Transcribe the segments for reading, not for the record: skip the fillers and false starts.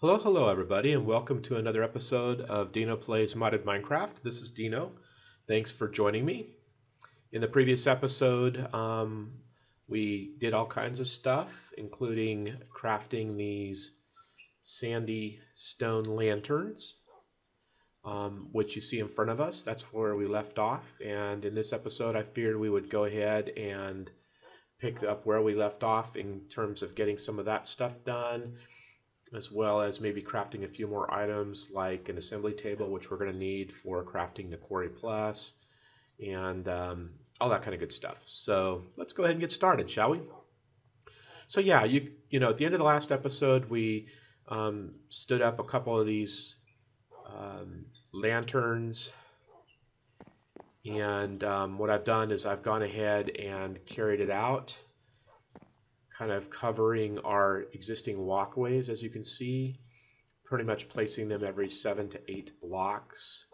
Hello everybody, and welcome to another episode of Dino Plays Modded Minecraft. This is Dino. Thanks for joining me. In the previous episode, we did all kinds of stuff, including crafting these sandy stone lanterns, which you see in front of us. That's where we left off. And in this episode, I figured we would go ahead and pick up where we left off in terms of getting some of that stuff done, as well as maybe crafting a few more items like an assembly table, which we're going to need for crafting the Quarry Plus, and all that kind of good stuff. So let's go ahead and get started, shall we? So yeah, you know, at the end of the last episode, we stood up a couple of these lanterns, and what I've done is I've gone ahead and carried it out, kind of covering our existing walkways, as you can see, pretty much placing them every 7 to 8 blocks.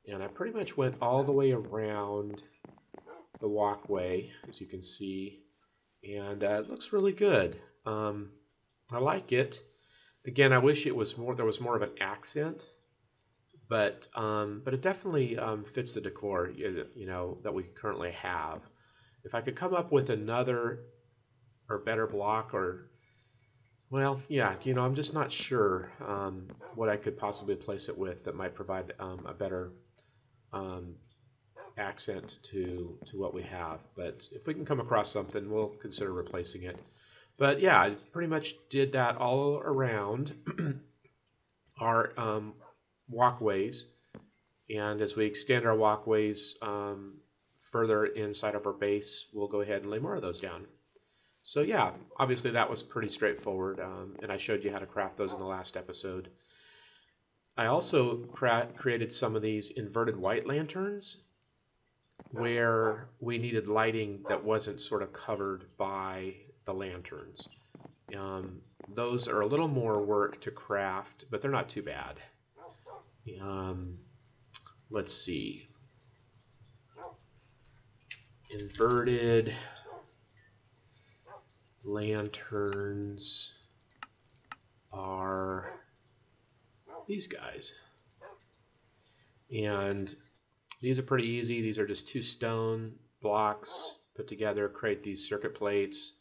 And I pretty much went all the way around the walkway, as you can see, and it looks really good. I like it. Again, I wish it was more. There was more of an accent, but it definitely fits the decor, you know, that we currently have. If I could come up with another or better block, or well, yeah, you know, I'm just not sure what I could possibly place it with that might provide a better accent to what we have. But if we can come across something, we'll consider replacing it. But yeah, I pretty much did that all around our walkways. And as we extend our walkways further inside of our base, we'll go ahead and lay more of those down. So yeah, obviously that was pretty straightforward, and I showed you how to craft those in the last episode. I also created some of these inverted white lanterns where we needed lighting that wasn't sort of covered by the lanterns. Those are a little more work to craft, but they're not too bad. Let's see. Inverted lanterns are these guys. And these are pretty easy. These are just 2 stone blocks put together, create these circuit plates.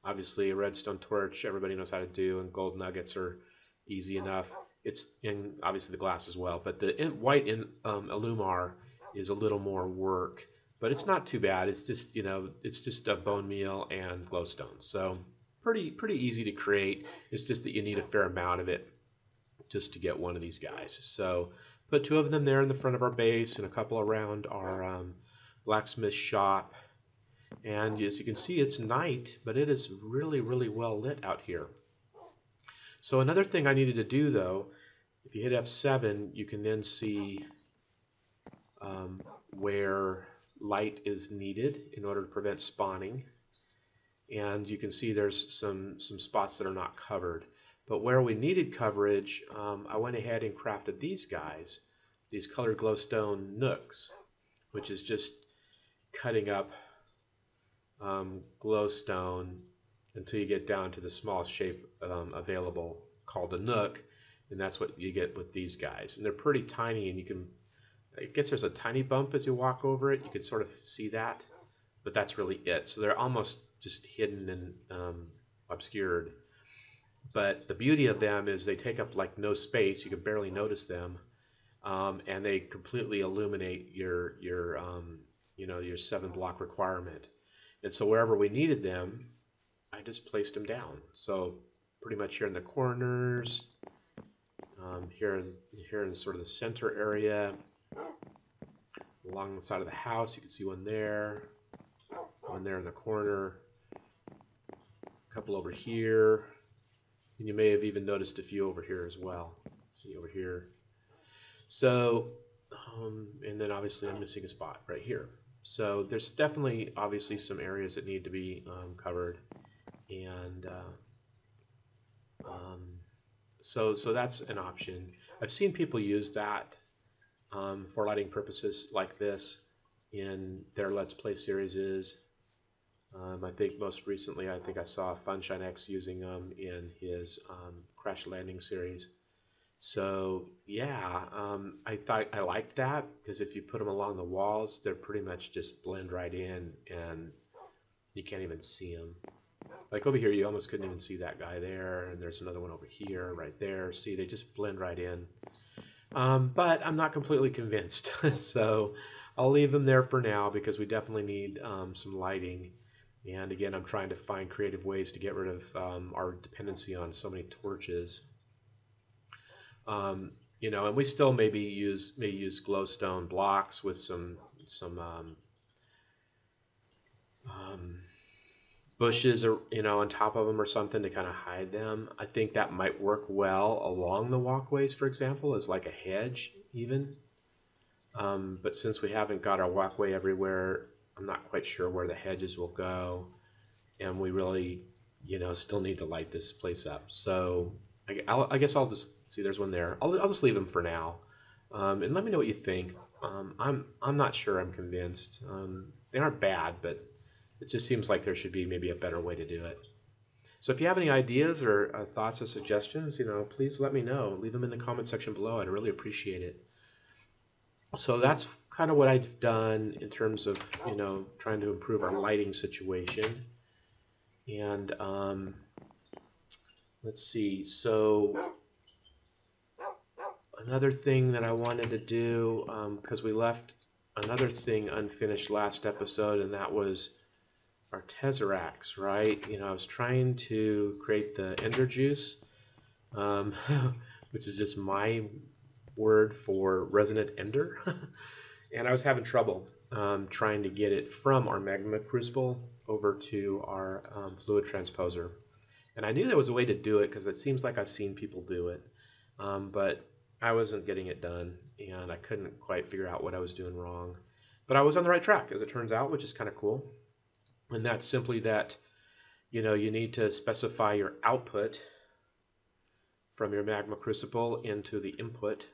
Obviously a redstone torch everybody knows how to do, and gold nuggets are easy enough. It's in obviously the glass as well, but the white Illumar is a little more work, but it's not too bad. It's just, you know, it's just a bone meal and glowstone. So pretty easy to create. It's just that you need a fair amount of it just to get one of these guys. So put 2 of them there in the front of our base and a couple around our blacksmith shop. And as you can see, it's night, but it is really well lit out here. So another thing I needed to do, though, if you hit F7, you can then see where light is needed in order to prevent spawning. And you can see there's some spots that are not covered. But where we needed coverage, I went ahead and crafted these guys, these colored glowstone nooks, which is just cutting up glowstone until you get down to the smallest shape available, called a nook, and that's what you get with these guys. And they're pretty tiny, and you can, I guess there's a tiny bump as you walk over it. You can sort of see that, but that's really it. So they're almost just hidden and obscured. But the beauty of them is they take up like no space. You can barely notice them, and they completely illuminate your you know, your 7 block requirement. And so wherever we needed them, I just placed them down. So pretty much here in the corners, here in sort of the center area, along the side of the house, you can see one there in the corner, a couple over here, and you may have even noticed a few over here as well. See over here. So, and then obviously I'm missing a spot right here. So there's definitely obviously some areas that need to be covered, and so that's an option. I've seen people use that for lighting purposes like this in their Let's Play series. I think most recently, I think I saw Funshine X using them in his Crash Landing series. So yeah, I thought I liked that because if you put them along the walls, they're pretty much just blend right in, and you can't even see them. Like over here, you almost couldn't even see that guy there, and there's another one over here, right there. See, they just blend right in. But I'm not completely convinced, so I'll leave them there for now because we definitely need some lighting. And again, I'm trying to find creative ways to get rid of our dependency on so many torches. You know, and we still may use glowstone blocks with some um, bushes or on top of them or something to kind of hide them. I think that might work well along the walkways, for example, as like a hedge even. But since we haven't got our walkway everywhere, I'm not quite sure where the hedges will go, and we really, still need to light this place up. So I guess I'll just see. There's one there. I'll just leave them for now, and let me know what you think. I'm not sure. I'm convinced. They aren't bad, but it just seems like there should be maybe a better way to do it. So if you have any ideas or thoughts or suggestions, please let me know. Leave them in the comment section below. I'd really appreciate it. So that's kind of what I've done in terms of, trying to improve our lighting situation. And let's see. So another thing that I wanted to do, because we left another thing unfinished last episode, and that was our Tesseracts, right? I was trying to create the Ender Juice, which is just my word for resonant ender. And I was having trouble trying to get it from our magma crucible over to our fluid transposer. And I knew there was a way to do it because it seems like I've seen people do it, but I wasn't getting it done, and I couldn't quite figure out what I was doing wrong. But I was on the right track, as it turns out, which is kind of cool. And that's simply that, you need to specify your output from your magma crucible into the input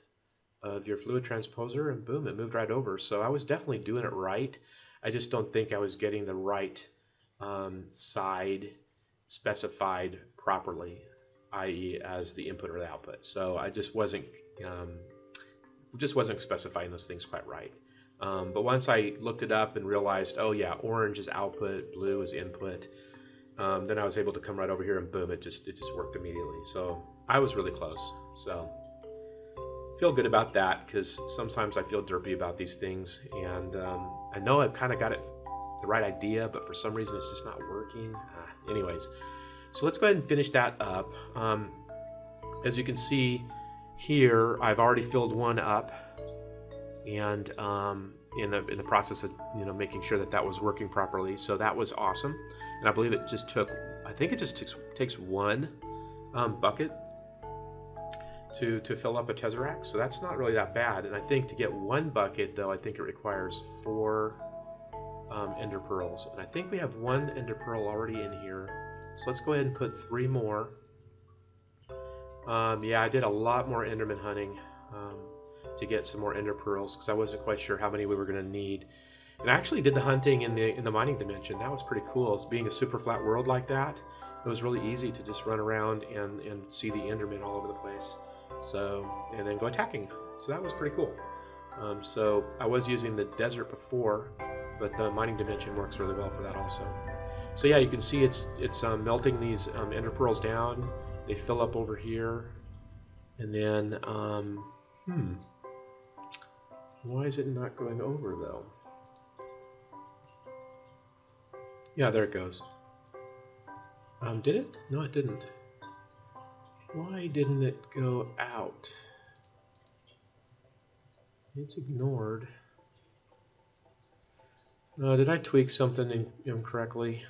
of your fluid transposer, and boom, it moved right over. So I was definitely doing it right. I just don't think I was getting the right side specified properly, i.e. as the input or the output. So I just wasn't specifying those things quite right. But once I looked it up and realized, oh yeah, orange is output, blue is input, then I was able to come right over here and boom, it just worked immediately. So I was really close. So feel good about that because sometimes I feel derpy about these things, and I know I've kind of got it the right idea, but for some reason it's just not working. Anyways, so let's go ahead and finish that up. As you can see here, I've already filled one up, and in the process of making sure that was working properly. So that was awesome, and I believe it just took. I think it just takes one bucket to fill up a Tesseract, so that's not really that bad. And I think to get one bucket, though, I think it requires 4 ender pearls, and I think we have 1 ender pearl already in here. So let's go ahead and put 3 more. Yeah, I did a lot more enderman hunting to get some more ender pearls because I wasn't quite sure how many we were going to need. And I actually did the hunting in the mining dimension. That was pretty cool. It's being a super flat world like that, it was really easy to just run around and see the endermen all over the place. So, and then go attacking. So that was pretty cool. So I was using the desert before, but the mining dimension works really well for that also. So yeah, you can see it's melting these ender pearls down. They fill up over here, and then why is it not going over though? Yeah, there it goes. Did it? No, it didn't. Why didn't it go out? It's ignored. Did I tweak something incorrectly?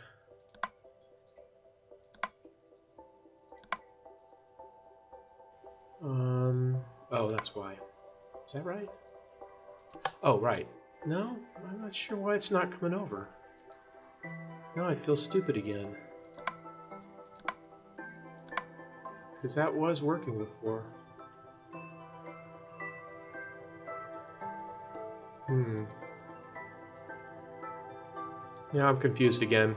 Oh, that's why. Is that right? Oh, right. No, I'm not sure why it's not coming over. Now I feel stupid again. Because that was working before. Yeah, I'm confused again.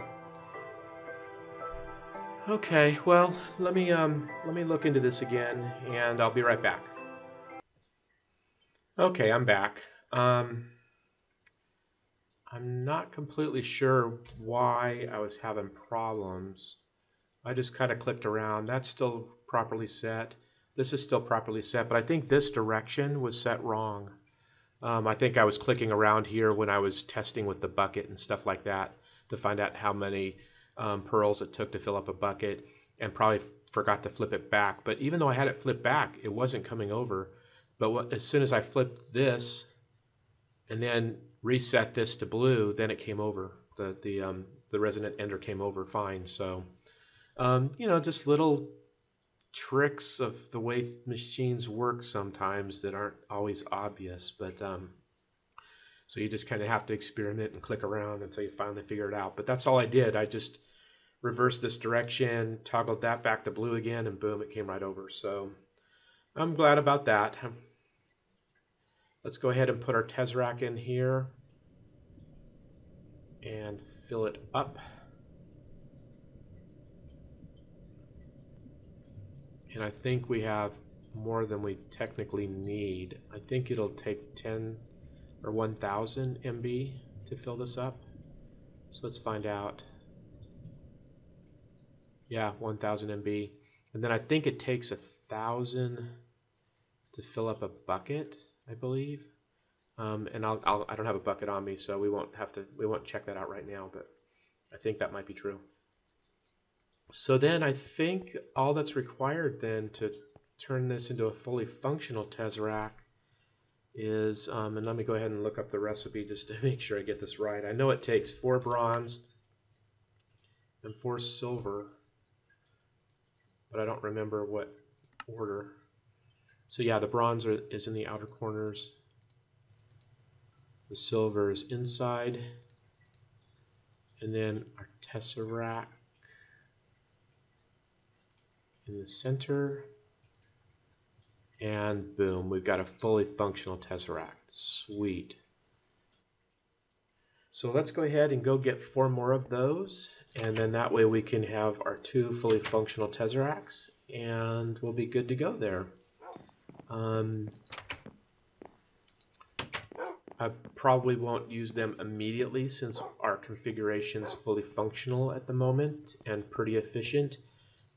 Okay, well, let me look into this again, and I'll be right back. Okay, I'm back. I'm not completely sure why I was having problems. I just kind of clicked around. That's still properly set. This is still properly set, but I think this direction was set wrong. I think I was clicking around here when I was testing with the bucket and stuff like that to find out how many pearls it took to fill up a bucket, and probably forgot to flip it back. But even though I had it flipped back, it wasn't coming over. But as soon as I flipped this and then reset this to blue, then it came over. The resonant ender came over fine. So just little tricks of the way machines work sometimes that aren't always obvious. But so you just kind of have to experiment and click around until you finally figure it out. But that's all I did. I just reversed this direction, toggled that back to blue again, and boom, it came right over. So I'm glad about that. Let's go ahead and put our Tesseract in here and fill it up. And I think we have more than we technically need. I think it'll take 10 or 1000 MB to fill this up. So let's find out. Yeah, 1000 MB. And then I think it takes 1000 to fill up a bucket, I believe. And I don't have a bucket on me, so we won't check that out right now, but I think that might be true. So then I think all that's required then to turn this into a fully functional Tesseract is, and let me go ahead and look up the recipe just to make sure I get this right. I know it takes 4 bronze and 4 silver, but I don't remember what order. So yeah, the bronze is in the outer corners. The silver is inside. And then our Tesseract in the center. And boom, we've got a fully functional Tesseract. Sweet. So let's go ahead and go get 4 more of those. And then that way we can have our 2 fully functional Tesseracts. And we'll be good to go there. I probably won't use them immediately since our configuration is fully functional at the moment and pretty efficient.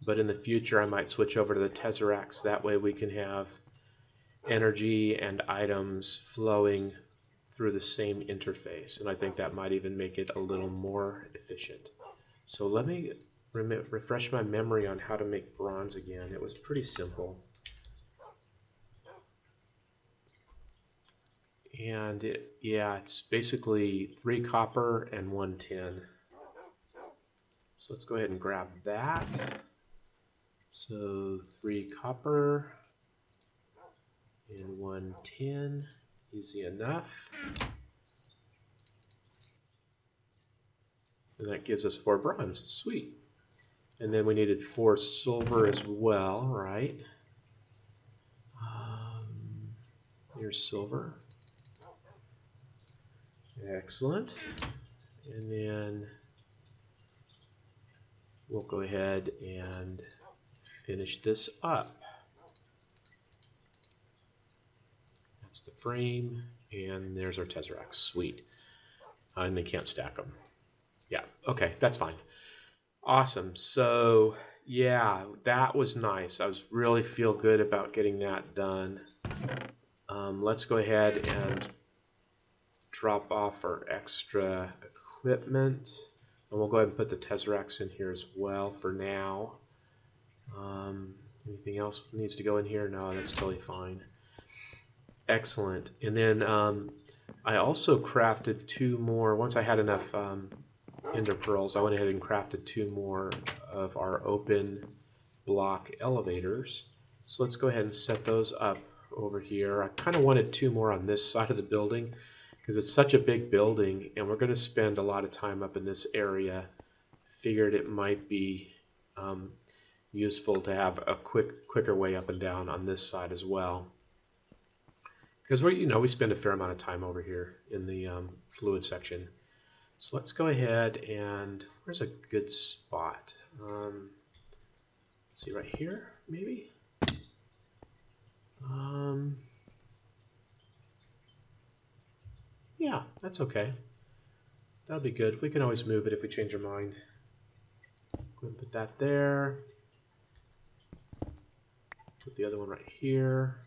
But in the future I might switch over to the Tesseracts. That way we can have energy and items flowing through the same interface. And I think that might even make it a little more efficient. So let me refresh my memory on how to make bronze again. It was pretty simple. And it's basically 3 copper and 1 tin. So let's go ahead and grab that. So 3 copper and 1 tin, easy enough. And that gives us 4 bronze, sweet. And then we needed 4 silver as well, right? Here's silver. Excellent. And then we'll go ahead and finish this up. That's the frame, and there's our Tesseract. Sweet. And they can't stack them. Yeah, okay, that's fine. Awesome. So, yeah, that was nice. I was really feel good about getting that done. Let's go ahead and drop off our extra equipment. And we'll go ahead and put the Tesseracts in here as well for now. Anything else needs to go in here? No, that's totally fine. Excellent. And then I also crafted 2 more. Once I had enough ender pearls, I went ahead and crafted 2 more of our open block elevators. So let's go ahead and set those up over here. I kind of wanted 2 more on this side of the building because it's such a big building and we're going to spend a lot of time up in this area. Figured it might be useful to have a quicker way up and down on this side as well. Because we spend a fair amount of time over here in the fluid section. So let's go ahead and, where's a good spot? Let's see, right here, maybe? Yeah, that's okay. That'll be good. We can always move it if we change our mind. Go ahead and put that there. Put the other one right here.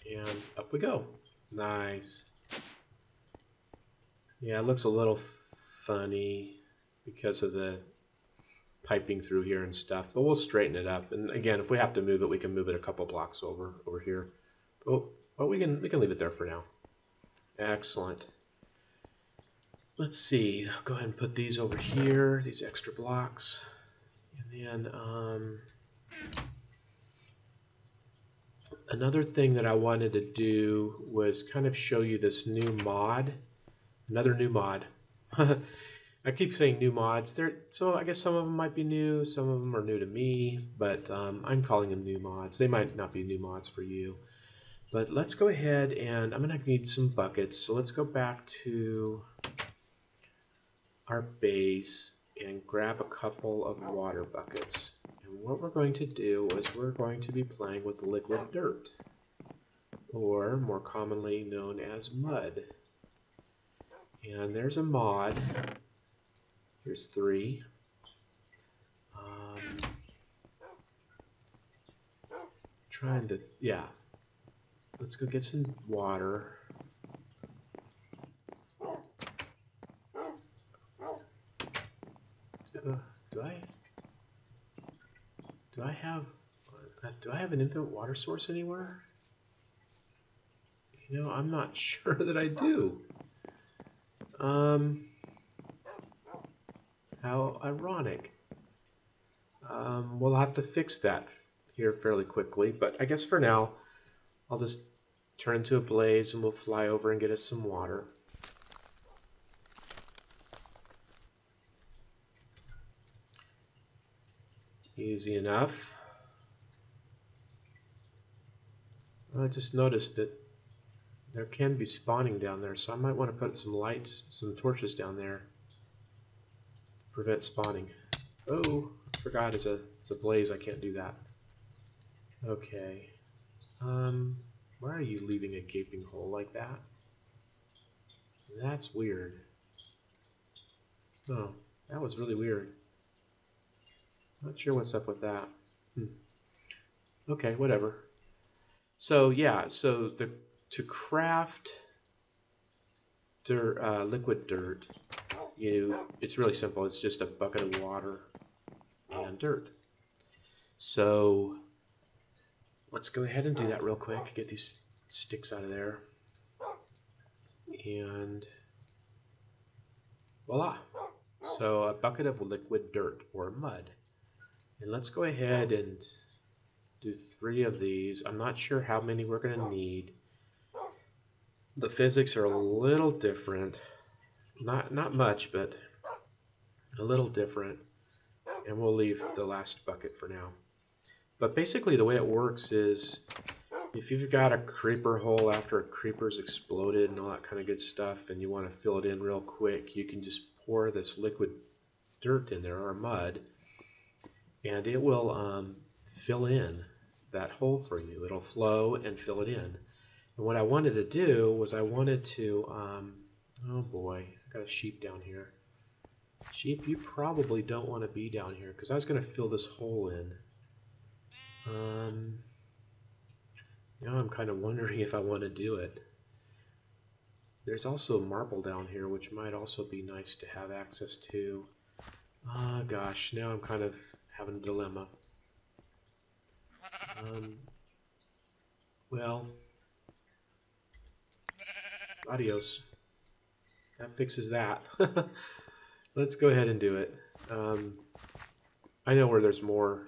And up we go. Nice. Yeah, it looks a little funny because of the piping through here and stuff, but we'll straighten it up. And again, if we have to move it, we can move it a couple blocks over here. Oh, well, we can leave it there for now. Excellent. Let's see. I'll go ahead and put these over here, these extra blocks, and then another thing that I wanted to do was kind of show you this new mod. Another new mod. I keep saying new mods. So I guess some of them might be new, some of them are new to me, but I'm calling them new mods. They might not be new mods for you. But let's go ahead and I'm going to need some buckets. So let's go back to our base and grab a couple of water buckets. And what we're going to do is we're going to be playing with liquid dirt, or more commonly known as mud. And there's a mod. Here's 3. Trying to, yeah. Let's go get some water. Do I have an infinite water source anywhere? You know, I'm not sure that I do. How ironic. We'll have to fix that here fairly quickly, but I guess for now, I'll just turn into a blaze and we'll fly over and get us some water. Easy enough. I just noticed that there can be spawning down there, so I might want to put some lights, some torches down there to prevent spawning. Oh, I forgot it's a blaze, I can't do that. Okay. Why are you leaving a gaping hole like that? That's weird. Oh, that was really weird. Not sure what's up with that. Okay, whatever. So yeah, so to craft dirt, liquid dirt, it's really simple. It's just a bucket of water and dirt. So let's go ahead and do that real quick. Get these sticks out of there. And voila. So a bucket of liquid dirt or mud. And let's go ahead and do 3 of these. I'm not sure how many we're going to need. The physics are a little different. Not much, but a little different. And we'll leave the last bucket for now. But basically the way it works is if you've got a creeper hole after a creeper's exploded and all that kind of good stuff and you want to fill it in real quick, you can just pour this liquid dirt in there or mud and it will fill in that hole for you. It'll flow and fill it in. And what I wanted to do was I wanted to, oh boy, I got a sheep down here. Sheep, you probably don't want to be down here because I was going to fill this hole in. Now I'm kind of wondering if I want to do it. There's also marble down here, which might also be nice to have access to. Ah, gosh, now I'm kind of having a dilemma. Well, adios. That fixes that. Let's go ahead and do it. I know where there's more.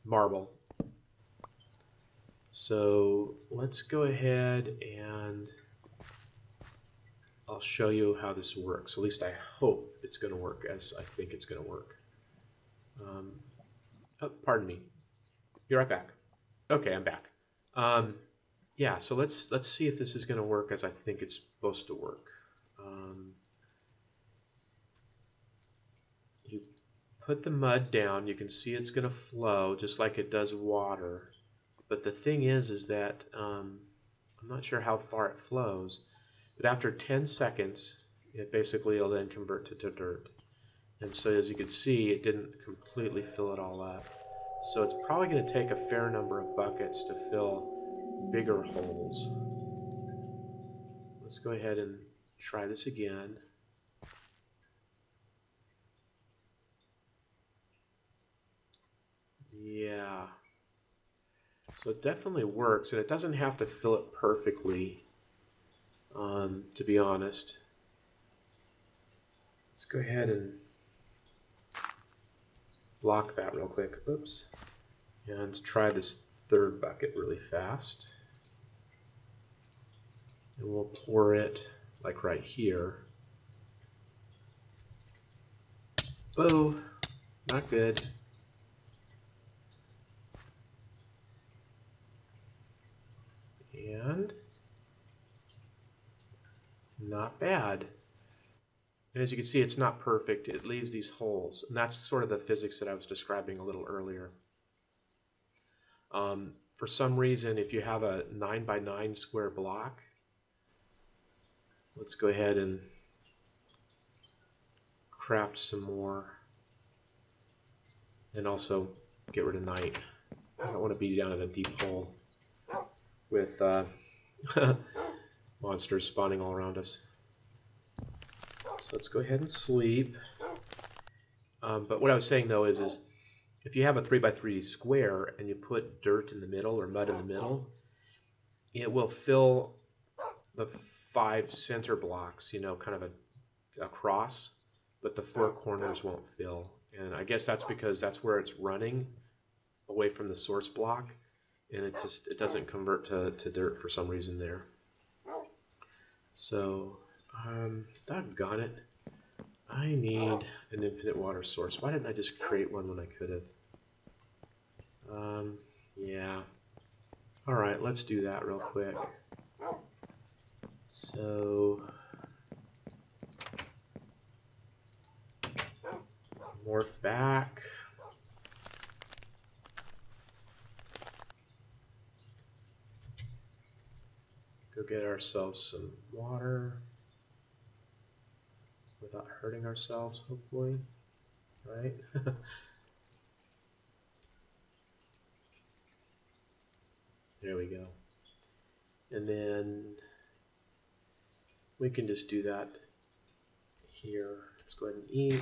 Marble. So let's go ahead and I'll show you how this works. At least I hope it's going to work as I think it's going to work. Oh, pardon me. Be right back. Okay, I'm back. Yeah, so let's see if this is going to work as I think it's supposed to work. You put the mud down, you can see it's going to flow just like it does water. But the thing is that I'm not sure how far it flows, but after 10 seconds, it basically will then convert to dirt. And so as you can see, it didn't completely fill it all up. So it's probably going to take a fair number of buckets to fill bigger holes. Let's go ahead and try this again. Yeah. So it definitely works, and it doesn't have to fill it perfectly, to be honest. Let's go ahead and block that real quick. Oops. And try this third bucket really fast. And we'll pour it like right here. Oh, not good. And not bad. And as you can see, it's not perfect. It leaves these holes. And that's sort of the physics that I was describing a little earlier. For some reason, if you have a 9 by 9 square block, let's go ahead and craft some more. And also get rid of night. I don't want to be down in a deep hole with monsters spawning all around us. So let's go ahead and sleep. But what I was saying though is if you have a 3 by 3 square and you put dirt in the middle or mud in the middle, it will fill the 5 center blocks, you know, kind of a cross, but the 4 corners won't fill. And I guess that's because that's where it's running away from the source block, and it doesn't convert to dirt for some reason there. So doggone it, I need an infinite water source. Why didn't I just create one when I could have? Yeah. All right, let's do that real quick. So morph back. Go get ourselves some water without hurting ourselves, hopefully, right? There we go. And then we can just do that here. Let's go ahead and eat.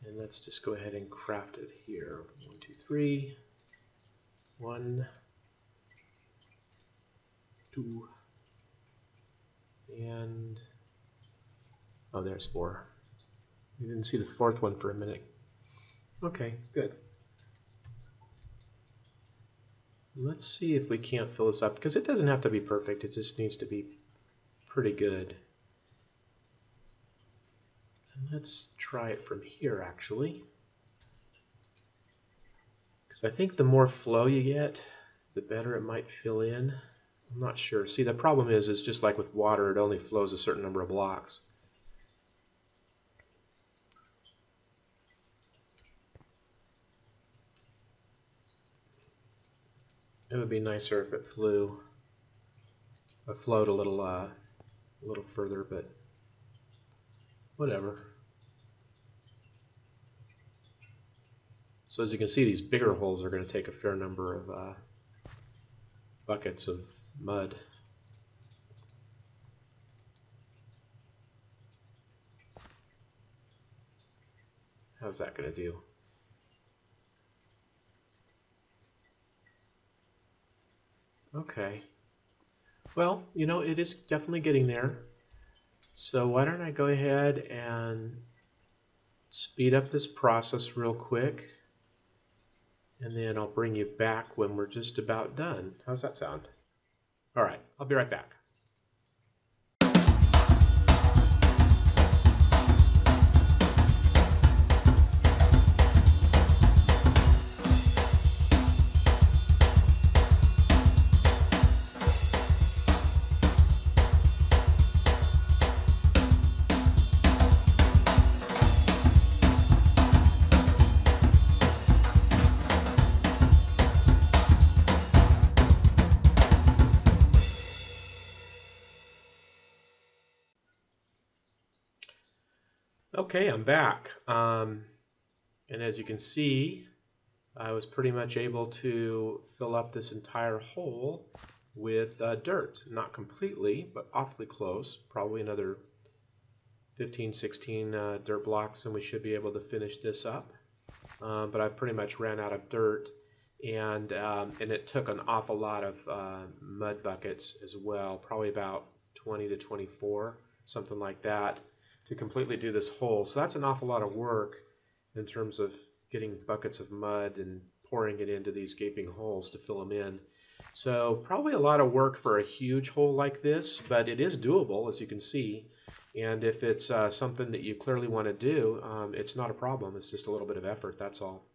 And let's just go ahead and craft it here. 1, 2, 3. 1, 2, and oh, there's 4. You didn't see the 4th one for a minute. Okay, good. Let's see if we can't fill this up, because it doesn't have to be perfect, it just needs to be pretty good. And let's try it from here, actually. Because I think the more flow you get, the better it might fill in. I'm not sure. See, the problem is just like with water, it only flows a certain number of blocks. It would be nicer if it flowed a little further, but whatever. So as you can see, these bigger holes are going to take a fair number of buckets of mud. How's that going to do? Okay. Well, you know, it is definitely getting there. So why don't I go ahead and speed up this process real quick, and then I'll bring you back when we're just about done. How's that sound? All right, I'll be right back. Okay, I'm back. And as you can see, I was pretty much able to fill up this entire hole with dirt. Not completely, but awfully close. Probably another 15, 16 dirt blocks, and we should be able to finish this up. But I've pretty much ran out of dirt, and it took an awful lot of mud buckets as well, probably about 20 to 24, something like that, to completely do this hole. So that's an awful lot of work in terms of getting buckets of mud and pouring it into these gaping holes to fill them in. So probably a lot of work for a huge hole like this, but it is doable, as you can see. And if it's something that you clearly want to do, it's not a problem. It's just a little bit of effort, that's all.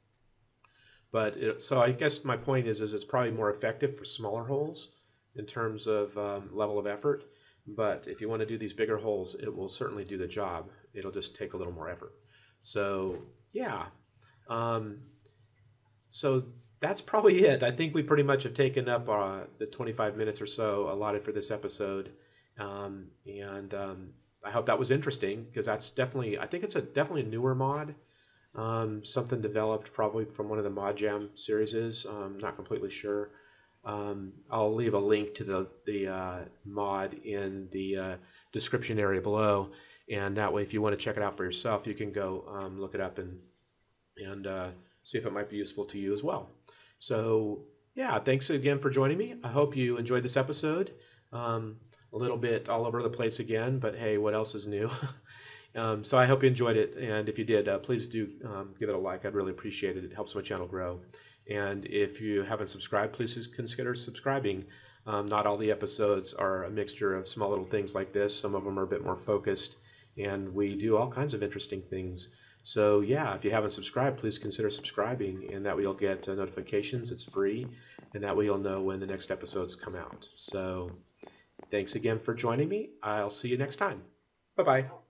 But so I guess my point is it's probably more effective for smaller holes in terms of level of effort. But if you want to do these bigger holes, it will certainly do the job. It'll just take a little more effort. So yeah, um, so that's probably it. I think we pretty much have taken up the 25 minutes or so allotted for this episode. And I hope that was interesting, because that's definitely, I think it's definitely a newer mod. Something developed probably from one of the Mod Jam series. Not completely sure. I'll leave a link to the mod in the description area below, and that way, if you want to check it out for yourself, you can go look it up and see if it might be useful to you as well. So yeah, thanks again for joining me. I hope you enjoyed this episode. A little bit all over the place again, but hey, what else is new? So I hope you enjoyed it, and if you did, please do give it a like. I'd really appreciate it. It helps my channel grow. And if you haven't subscribed, please consider subscribing. Not all the episodes are a mixture of small little things like this. Some of them are a bit more focused, and we do all kinds of interesting things. So yeah, if you haven't subscribed, please consider subscribing, and that way you'll get notifications. It's free, and that way you'll know when the next episodes come out. So thanks again for joining me. I'll see you next time. Bye-bye.